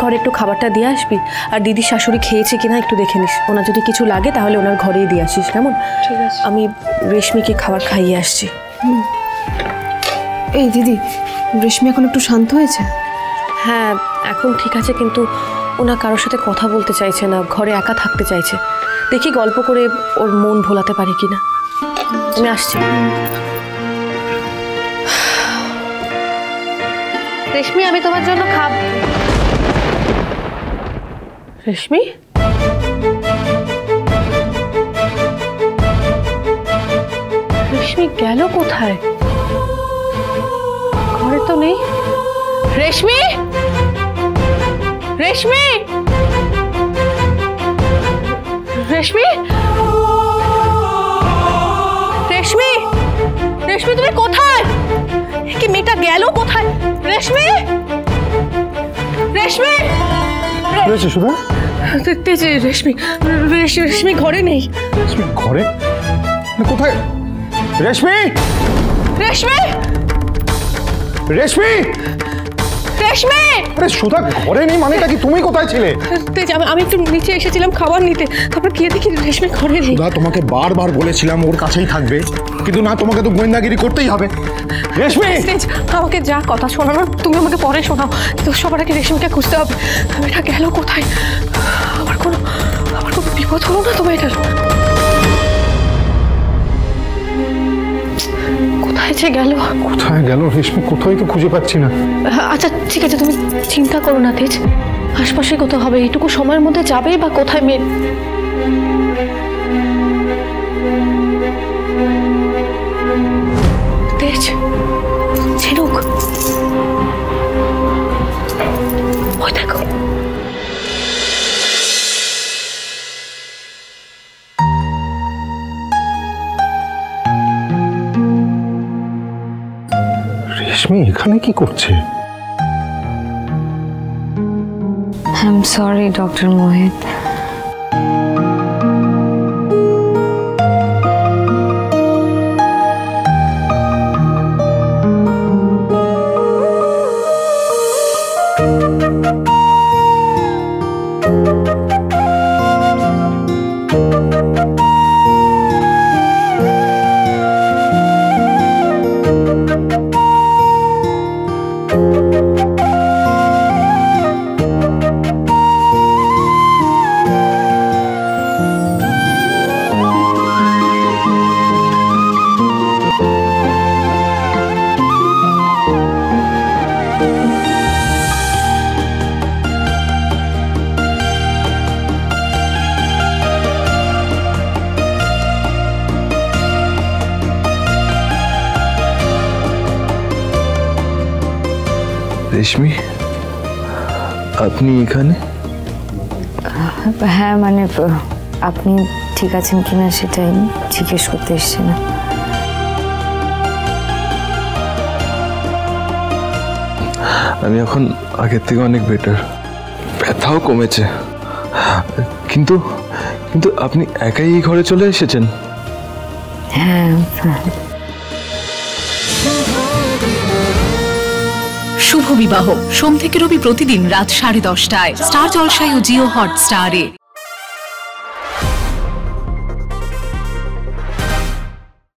ঘরে একটু খাবারটা দিয়ে আসবি, আর দিদির শাশুড়ি খেয়েছে কিনা একটু দেখে নিস। ওনার যদি কিছু লাগে তাহলে ওনার ঘরেই দিয়ে আসিস, কেমন? ঠিক আছে। আমি রেশমিকে খাবার খাইয়ে আসছি। এই দিদি, রেশমি এখন একটু শান্ত হয়েছে? হ্যাঁ, এখন ঠিক আছে, কিন্তু ওনা কারোর সাথে কথা বলতে চাইছে না, ঘরে একা থাকতে চাইছে। দেখি গল্প করে ওর মন ভোলাতে পারি কিনা। আমি আসছি। রেশমি, আমি তোমার জন্য রেশমি, রেশমি গেল কোথায়? ঘরে তো নেই। রেশমি, রেশমি, রেশমি, রেশমি, রেশমি তুমি কোথায়? কি মেয়েটা গেল কোথায়? রেশমি, রেশমি, সুধা, রেশমি, রেশমি ঘরে নেই। রেশমি ঘরে কোথায়? রেশমি, রেশমি, রেশমি, রেশমি! আরে সুধা ঘরে নেই মানেটা কি? তুমি কোথায় ছিলে? আমি একটু নিচে এসেছিলাম খাবার নিতে, তারপর গিয়ে দেখি রেশমি ঘরে নেই। সুধা, তোমাকে বারবার বলেছিলাম ওর কাছেই থাকবে, কিন্তু না, তোমাকে তো গোয়েন্দাগিরি করতেই হবে। রেশমি, আমাকে যা কথা শোনানো তুমি আমাকে পরে শোনাও, তো সবার আগে রেশমিকে খুঁজতে হবে। এটা গেল কোথায়? আমার কোনো বিপদ হলো না তোমার? এটা কোথায় যে গেল? কোথায় গেল রেশমি? কোথায় তো খুঁজে পাচ্ছি না। আচ্ছা ঠিক আছে, তুমি চিন্তা করো না তেজ, আশপাশে কোথাও হবে, এইটুকু সময়ের মধ্যে যাবে বা কোথায় মেয়ে। তেজ, ঝিনুক, ওই দেখো। রেশমি এখানে কি করছে? I'm sorry, Dr. Mohit. রেশমি, আপনি এখানে? হ্যাঁ, মানে আপনি ঠিক আছেন কিনা সেটাই জিজ্ঞেস করতে এসছি না। আমি এখন আগের থেকে অনেক বেটার, ব্যথাও কমেছে, কিন্তু কিন্তু আপনি একাই এই ঘরে চলে এসেছেন? হ্যাঁ। শুভ বিবাহ সোম থেকে রবি প্রতিদিন রাত 10:30টায় স্টার জলসায় ও জিও হটস্টারে।